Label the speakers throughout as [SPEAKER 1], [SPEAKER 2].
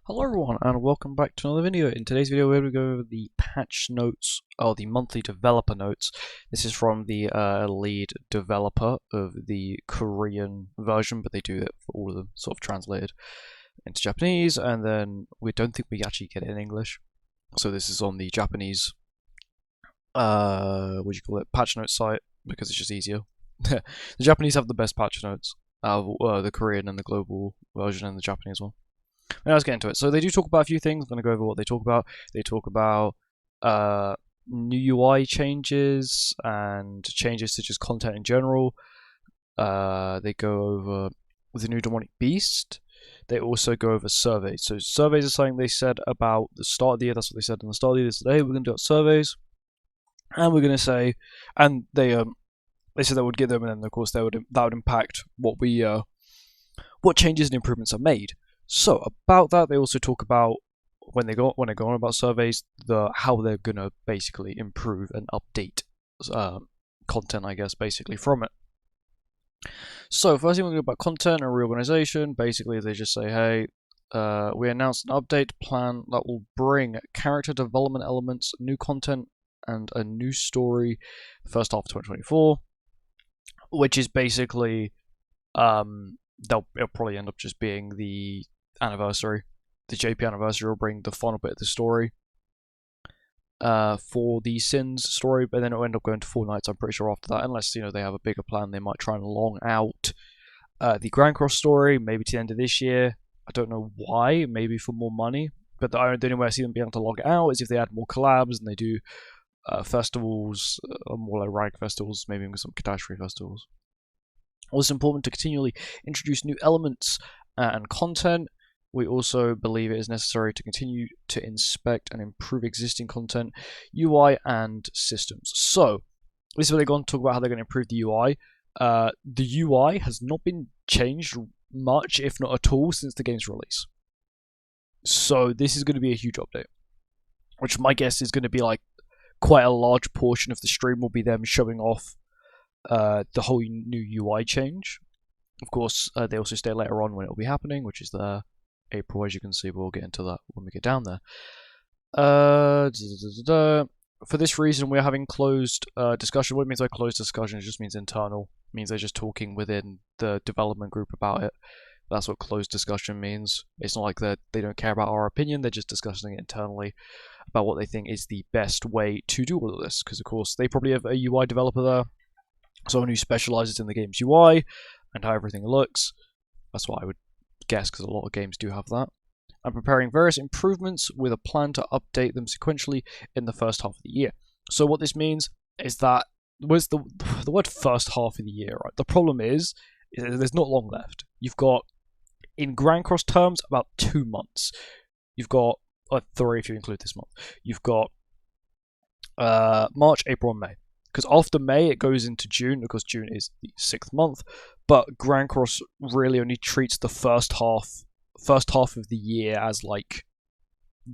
[SPEAKER 1] Hello everyone and welcome back to another video. In today's video we're going to go over the patch notes, or the monthly developer notes. This is from the lead developer of the Korean version, but they do it for all of them, sort of translated into Japanese, and then we don't think we actually get it in English. So this is on the Japanese, what do you call it, patch notes site, because it's just easier. The Japanese have the best patch notes out of the Korean and the global version and the Japanese one. Now let's get into it. So they do talk about a few things. I'm going to go over what they talk about. They talk about new UI changes and changes to just content in general. They go over the new demonic beast. They also go over surveys. So surveys are something they said about the start of the year. That's what they said in the start of the year. Today we're going to do surveys, and we're going to say, and they said they would get them, and then of course that would impact what changes and improvements are made. So about that, they also talk about when they go on about surveys, how they're gonna basically improve and update content, I guess, basically from it. So first thing we're going to go about content and reorganization. Basically, they just say, hey, we announced an update plan that will bring character development elements, new content, and a new story first half of 2024, which is basically it'll probably end up just being the anniversary. The JP anniversary will bring the final bit of the story for the Sins story, but then it'll end up going to 4 nights, I'm pretty sure, after that, unless they have a bigger plan. They might try and long out the Grand Cross story, maybe to the end of this year. I don't know why, maybe for more money, but the only way I see them being able to log it out is if they add more collabs and they do festivals, more like rank festivals, maybe even some catastrophe festivals. Also important to continually introduce new elements and content. We also believe it is necessary to continue to inspect and improve existing content, UI, and systems. So, this is where they're going to talk about how they're going to improve the UI. The UI has not been changed much, if not at all, since the game's release. So, this is going to be a huge update, which my guess is going to be like quite a large portion of the stream will be them showing off the whole new UI change. Of course, they also state later on when it will be happening, which is April, as you can see. We'll get into that when we get down there. For this reason, we're having closed discussion. What it means by closed discussion? It just means internal. It means they're just talking within the development group about it. That's what closed discussion means. It's not like they don't care about our opinion. They're just discussing it internally about what they think is the best way to do all of this. Because, of course, they probably have a UI developer there, someone who specializes in the game's UI and how everything looks. That's what I would guess, because a lot of games do have that. I'm preparing various improvements with a plan to update them sequentially in the first half of the year. So what this means is that, where's the word first half of the year, right? The problem is there's not long left. You've got, in Grand Cross terms, about 2 months. You've got 3 if you include this month. You've got March, April, and May. Because after May, it goes into June, because June is the 6th month. But Grand Cross really only treats the first half of the year as like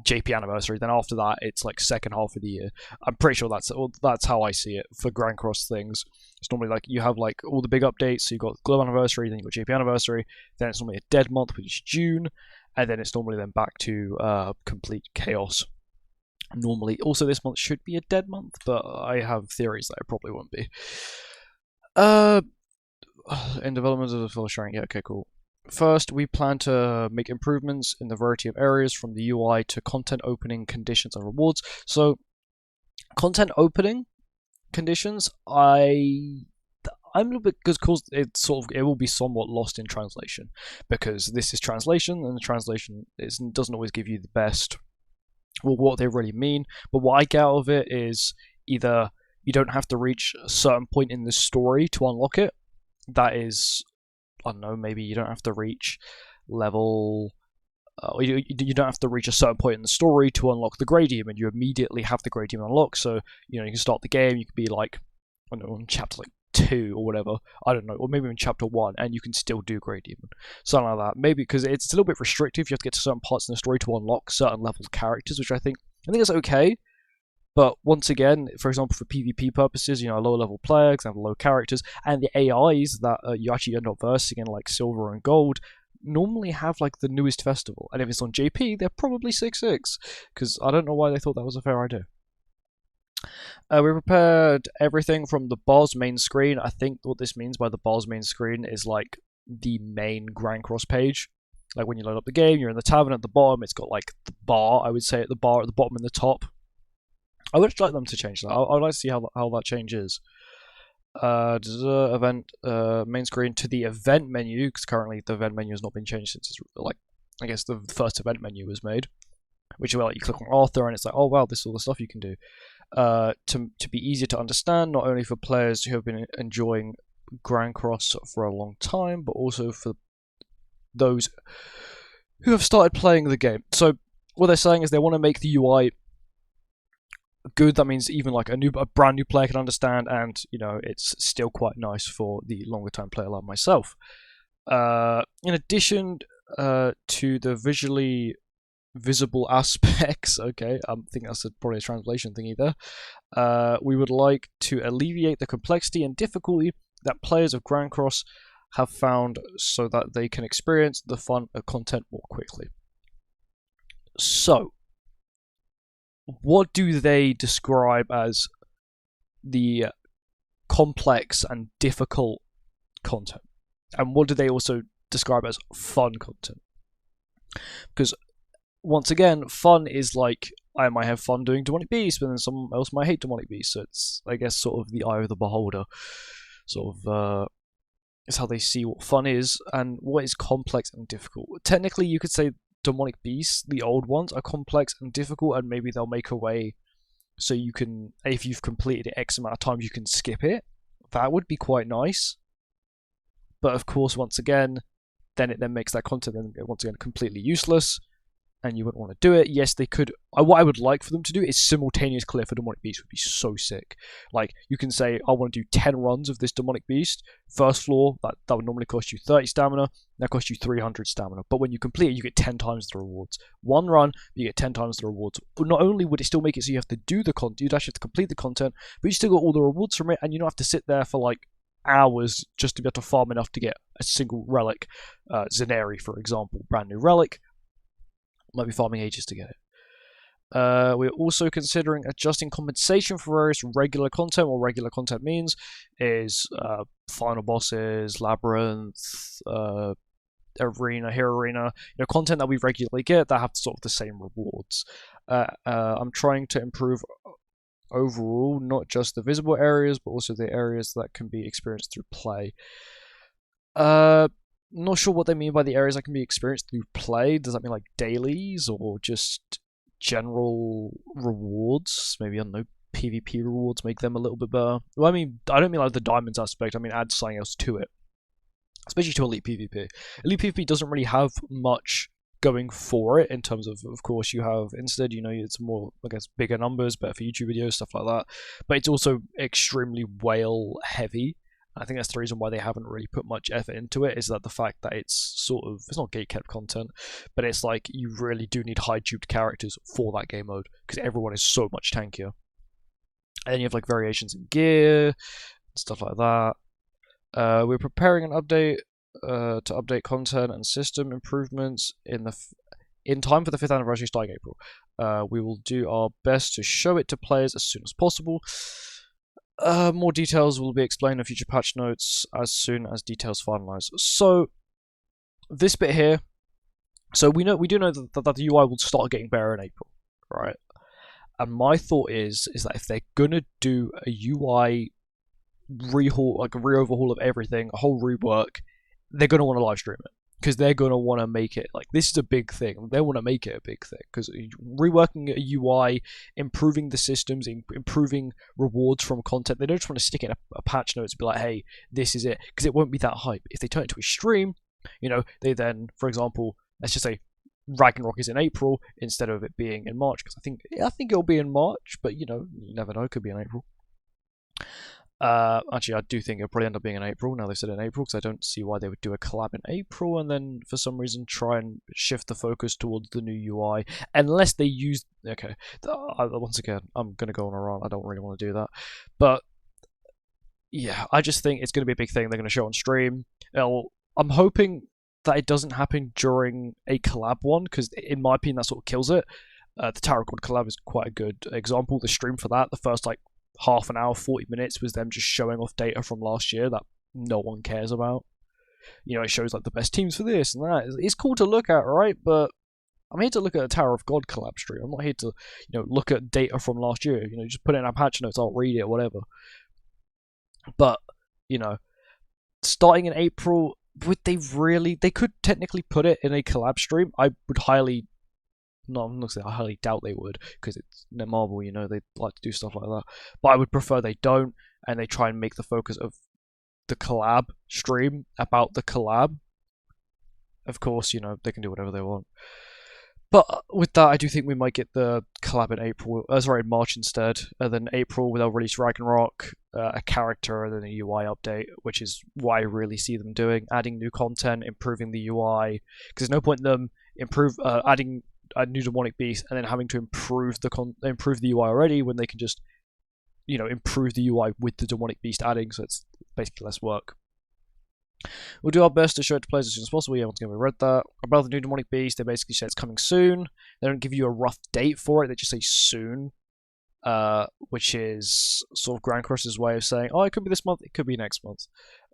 [SPEAKER 1] JP anniversary. Then after that, it's like second half of the year. I'm pretty sure that's how I see it for Grand Cross things. It's normally like you have like all the big updates. So you've got global anniversary, then you've got JP anniversary. Then it's normally a dead month, which is June, and then it's normally then back to complete chaos. Normally, also this month should be a dead month, but I have theories that it probably won't be. In development of the full sharing, yeah, okay, cool. First, we plan to make improvements in the variety of areas, from the UI to content opening conditions and rewards. So, content opening conditions, I'm a little bit, because it will be somewhat lost in translation, because this is translation, and the translation doesn't always give you the best. Well, what they really mean, but what I get out of it is either you don't have to reach a certain point in the story to unlock it. That is, I don't know, maybe you don't have to reach level. You don't have to reach a certain point in the story to unlock the Grey Demon. You immediately have the Grey Demon unlocked. So you can start the game. You could be like, I don't know, in chapter like 2 or whatever. I don't know, or maybe in chapter 1, and you can still do Grey Demon, something like that. Maybe because it's a little bit restrictive. You have to get to certain parts in the story to unlock certain level characters, which I think it's okay. But once again, for example, for PvP purposes, a lower level player can have low characters, and the AIs that you actually end up versing in like silver and gold normally have like the newest festival, and if it's on JP, they're probably 6.6, because I don't know why they thought that was a fair idea. We prepared everything from the bar's main screen. I think what this means by the bar's main screen is like the main Grand Cross page. Like when you load up the game, you're in the tavern at the bottom. It's got like the bar, I would say, at the bar at the bottom and the top. I would like them to change that. I'd like to see how that changes. Event main screen to the event menu, because currently the event menu has not been changed since it's like, I guess the first event menu was made, which is where like, you click on Arthur and it's like, oh wow, this is all the stuff you can do. To be easier to understand, not only for players who have been enjoying Grand Cross for a long time, but also for those who have started playing the game. So what they're saying is they want to make the UI good. That means even like a brand new player can understand, and you know, it's still quite nice for the longer time player like myself. In addition to the visually visible aspects, okay, I think that's probably a translation thingy there, we would like to alleviate the complexity and difficulty that players of Grand Cross have found, so that they can experience the fun of content more quickly. So, what do they describe as the complex and difficult content? And what do they also describe as fun content? Because, once again, fun is like, I might have fun doing Demonic Beast, but then someone else might hate Demonic Beast, so it's, I guess, sort of the eye of the beholder. Sort of, is how they see what fun is, and what is complex and difficult. Technically, you could say Demonic Beasts, the old ones, are complex and difficult, and maybe they'll make a way so you can, if you've completed it X amount of times, you can skip it. That would be quite nice. But of course, once again, then it then makes that content then once again completely useless, and you wouldn't want to do it. Yes, they could. What I would like for them to do is simultaneous clear for Demonic Beast would be so sick. Like, you can say, I want to do 10 runs of this Demonic Beast. First floor, that would normally cost you 30 stamina. That costs you 300 stamina. But when you complete it, you get 10 times the rewards. One run, you get 10 times the rewards. But not only would it still make it so you have to do the content, you'd actually have to complete the content, but you still got all the rewards from it, and you don't have to sit there for like hours just to be able to farm enough to get a single relic. Zenari, for example, brand new relic. Might be farming ages to get it. We're also considering adjusting compensation for various regular content. What regular content means is final bosses, labyrinth, arena, hero arena, content that we regularly get that have sort of the same rewards. I'm trying to improve overall, not just the visible areas, but also the areas that can be experienced through play. Not sure what they mean by the areas that can be experienced through play. Does that mean like dailies or just general rewards? Maybe, I don't know, PvP rewards, make them a little bit better. Well, I mean, I don't mean like the diamonds aspect, I mean add something else to it. Especially to Elite PvP. Elite PvP doesn't really have much going for it in terms of course, you have instead, it's more, I guess, bigger numbers, better for YouTube videos, stuff like that. But it's also extremely whale heavy. I think that's the reason why they haven't really put much effort into it, is that the fact that it's sort of, it's not gatekept content, but it's like you really do need high duped characters for that game mode, because everyone is so much tankier. And then you have like variations in gear, and stuff like that. We're preparing an update to update content and system improvements in time for the 5th anniversary starting April. We will do our best to show it to players as soon as possible. More details will be explained in future patch notes as soon as details finalize. So, this bit here, so we do know that the UI will start getting better in April, right? And my thought is that if they're gonna do a UI rehaul, like a re-overhaul of everything, a whole rework, they're gonna want to live stream it. Because they're going to want to make it, like, this is a big thing. They want to make it a big thing. Because reworking a UI, improving the systems, improving rewards from content, they don't just want to stick it in a patch notes and be like, hey, this is it. Because it won't be that hype. If they turn it into a stream, they then, for example, let's just say Ragnarok is in April instead of it being in March. Because I think it'll be in March, but, you never know. It could be in April. Actually, I do think it'll probably end up being in April. Now they've said in April, because I don't see why they would do a collab in April and then for some reason try and shift the focus towards the new UI, unless they use. Okay, once again, I'm gonna go on a rant. I don't really want to do that, but yeah, I just think it's gonna be a big thing. They're gonna show on stream. I'm hoping that it doesn't happen during a collab one, because in my opinion that sort of kills it. The Tower of God collab is quite a good example. The stream for that, the first like half an hour, 40 minutes was them just showing off data from last year that no one cares about. You know, it shows like the best teams for this and that. It's cool to look at, right? But I'm here to look at a Tower of God collab stream. I'm not here to, look at data from last year. Just put it in our patch notes, I'll read it, whatever. But, starting in April, they could technically put it in a collab stream. I would highly, no, I'm not saying I highly doubt they would, because it's Marvel, they like to do stuff like that. But I would prefer they don't, and they try and make the focus of the collab stream about the collab. Of course, they can do whatever they want. But with that, I do think we might get the collab in March instead. And then April, they'll release Ragnarok, a character, and then a UI update, which is what I really see them doing. Adding new content, improving the UI. Because there's no point in them adding a new demonic beast and then having to improve the UI already when they can just, improve the UI with the demonic beast adding. So it's basically less work. We'll do our best to show it to players as soon as possible. Yeah, once again, we read that. About the new demonic beast, they basically say it's coming soon. They don't give you a rough date for it, they just say soon. Which is sort of Grand Cross's way of saying, oh, it could be this month, it could be next month.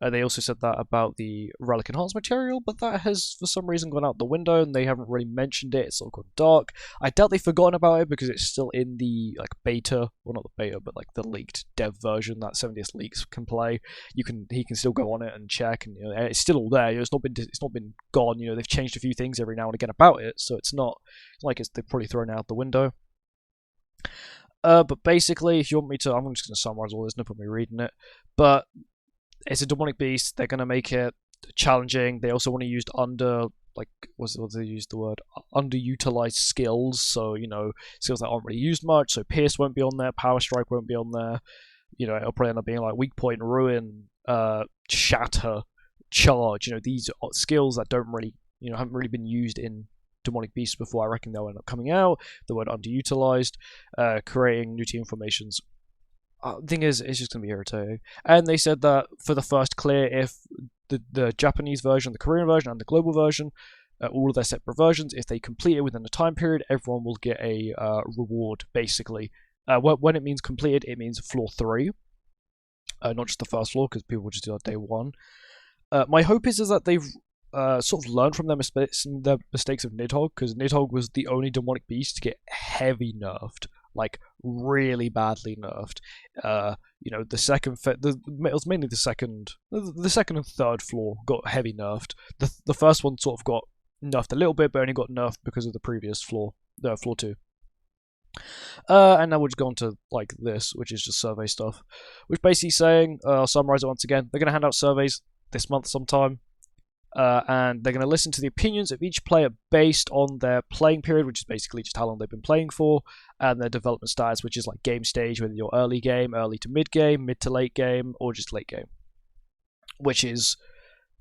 [SPEAKER 1] They also said that about the Relic Enhanced material, but that has for some reason gone out the window and they haven't really mentioned it. It's sort of gone dark. I doubt they've forgotten about it because it's still in the beta, well not the beta, but the leaked dev version that 70th Leaks can play. He can still go on it and check, and it's still all there. It's not been gone. They've changed a few things every now and again about it, so it's not like they've probably thrown it out the window. But basically, if you want me to, I'm just going to summarize all this, no point me reading it. But it's a demonic beast. They're going to make it challenging. They also want to use underutilized skills. So skills that aren't really used much. So Pierce won't be on there. Power Strike won't be on there. It'll probably end up being like Weak Point, Ruin, Shatter, Charge. These are skills that don't really, haven't really been used in demonic beasts before. I reckon they'll end up coming out. The word underutilized, creating new team formations. Thing is, it's just going to be irritating. And they said that for the first clear, if the Japanese version, the Korean version, and the global version, all of their separate versions, if they complete it within a time period, everyone will get a reward, basically. When it means completed, it means floor 3. Not just the first floor, because people will just do that day 1. My hope is that they've sort of learned from their mistakes of Nidhogg, because Nidhogg was the only demonic beast to get heavy nerfed, really badly nerfed. The second, it was mainly the second and third floor got heavy nerfed. The first one sort of got nerfed a little bit, but only got nerfed because of the previous floor, floor 2. And now we'll just go on to this, which is just survey stuff, which basically saying, I'll summarize it once again. They're going to hand out surveys this month sometime. And they're going to listen to the opinions of each player based on their playing period, which is basically just how long they've been playing for, and their development status, which is game stage, whether you're early game, early to mid game, mid to late game, or just late game. Which is,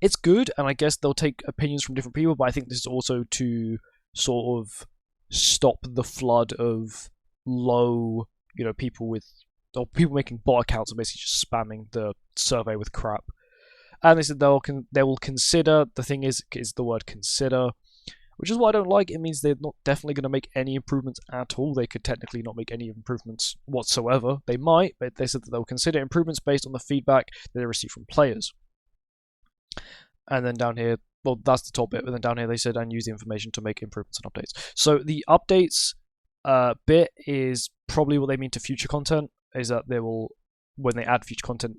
[SPEAKER 1] it's good, and I guess they'll take opinions from different people, but I think this is also to sort of stop the flood of low, people making bot accounts and basically just spamming the survey with crap. And they said they will consider. The thing is the word consider, which is what I don't like. It means they're not definitely going to make any improvements at all. They could technically not make any improvements whatsoever. They might, but they said that they'll consider improvements based on the feedback that they receive from players. And then down here, well, that's the top bit, but then down here they said, and use the information to make improvements and updates. So the updates bit is probably what they mean to future content, is that they will, when they add future content,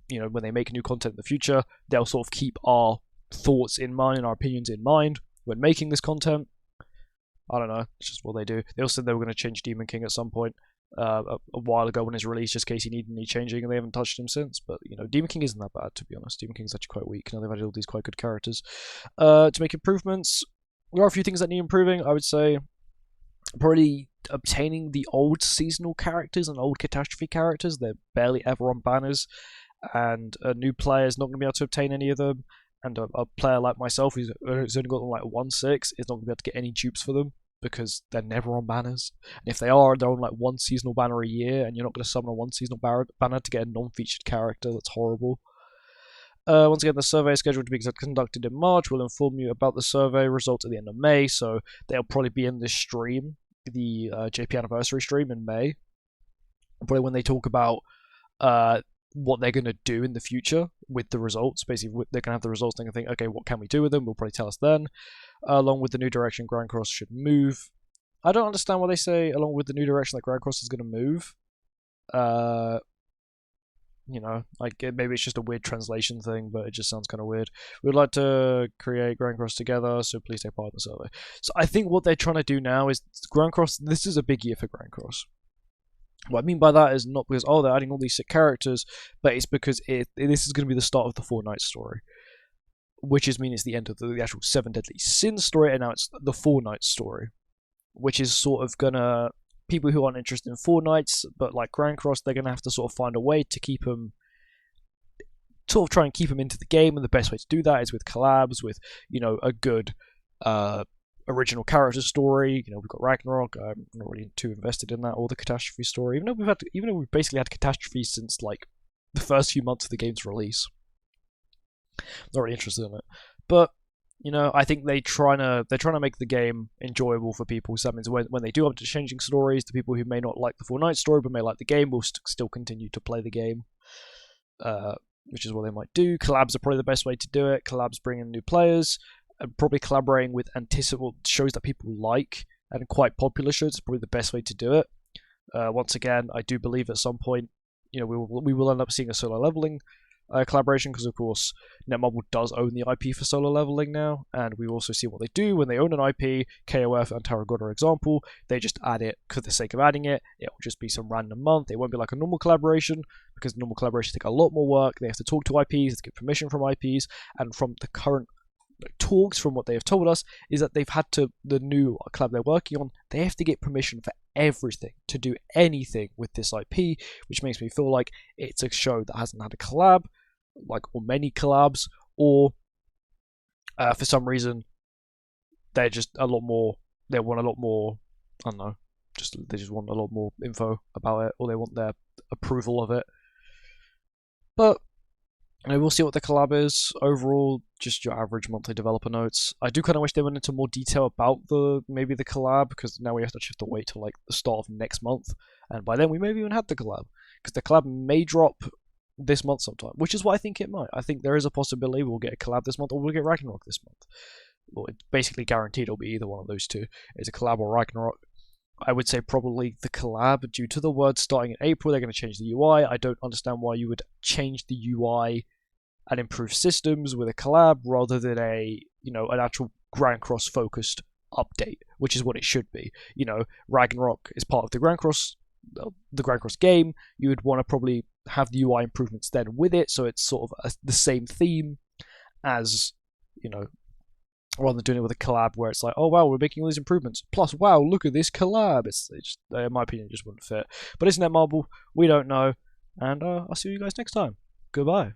[SPEAKER 1] when they make new content in the future, they'll sort of keep our thoughts in mind and our opinions in mind when making this content. I don't know, it's just what they do. They also said they were going to change Demon King at some point a while ago when his release, just in case he needed any changing, and they haven't touched him since. But Demon King isn't that bad, to be honest. Demon King is actually quite weak. Now they've added all these quite good characters. To make improvements, there are a few things that need improving. I would say probably obtaining the old seasonal characters and old catastrophe characters. They're barely ever on banners, and a new player is not going to be able to obtain any of them, and a player like myself who's only got them 1/6 is not going to be able to get any dupes for them because they're never on banners. And if they are, they're on one seasonal banner a year, and you're not going to summon a one seasonal banner to get a non-featured character. That's horrible. Once again, the survey is scheduled to be conducted in March. We'll inform you about the survey results at the end of May, so they'll probably be in this stream, the JP anniversary stream in May. Probably when they talk about what they're going to do in the future with the results. Basically, they're going to have the results, they're going to think, okay, what can we do with them? We'll probably tell us then. Along with the new direction, Grand Cross should move. I don't understand why they say, along with the new direction, that Grand Cross is going to move. You know, like maybe it's just a weird translation thing, but it just sounds kind of weird. We'd like to create Grand Cross together, so please take part in the survey. So I think what they're trying to do now is Grand Cross. This is a big year for Grand Cross. What I mean by that is not because they're adding all these sick characters, but it's because this is going to be the start of the Four Knights story, which is it's the end of the actual Seven Deadly Sins story, and now it's the Four Knights story, which is sort of gonna. People who aren't interested in Four Knights, but like Grand Cross, they're going to have to sort of find a way to keep them, sort of try and keep them into the game, and the best way to do that is with collabs, with, you know, a good original character story. You know, we've got Ragnarok. I'm not really too invested in that, or the Catastrophe story, even though we've basically had Catastrophe since like the first few months of the game's release. Not really interested in it, but you know, I think they're trying to make the game enjoyable for people. So that means when they do up to changing stories, the people who may not like the Four Knights story but may like the game will still continue to play the game, which is what they might do. Collabs are probably the best way to do it. Collabs bring in new players, and probably collaborating with shows that people like and quite popular shows is probably the best way to do it. Once again, I do believe at some point, you know, we will end up seeing a Solo Leveling collaboration, because of course Netmarble does own the IP for Solo Leveling now, and we also see what they do when they own an IP. KOF and Tarragona are example. They just add it for the sake of adding it. It will just be some random month. It won't be like a normal collaboration, because normal collaborations take a lot more work. They have to talk to IPs, they have to get permission from IPs, and from the current talks, from what they have told us, is that they've had to, the new collab they're working on, they have to get permission for everything to do anything with this IP, which makes me feel like it's a show that hasn't had a collab, like, or many collabs, or for some reason they're just a lot more. They want a lot more. I don't know. They just want a lot more info about it, or they want their approval of it. But you know, we'll see what the collab is. Overall, just your average monthly developer notes. I do kind of wish they went into more detail about maybe the collab, because now we have to wait till like the start of next month, and by then we may have even had the collab, because the collab may drop this month sometime, which is what I think it might. I think there is a possibility we'll get a collab this month, or we'll get Ragnarok this month. Well, it's basically guaranteed it'll be either one of those two. It's a collab or Ragnarok. I would say probably the collab, due to the word starting in April, they're going to change the UI. I don't understand why you would change the UI and improve systems with a collab rather than an actual Grand Cross focused update, which is what it should be. You know, Ragnarok is part of the Grand Cross game. You would want to probably have the UI improvements then with it, so it's sort of the same theme as, you know, rather than doing it with a collab where it's like, oh wow, we're making all these improvements, plus wow, look at this collab. It's just, in my opinion, it just wouldn't fit. But it's Netmarble, we don't know, and I'll see you guys next time. Goodbye.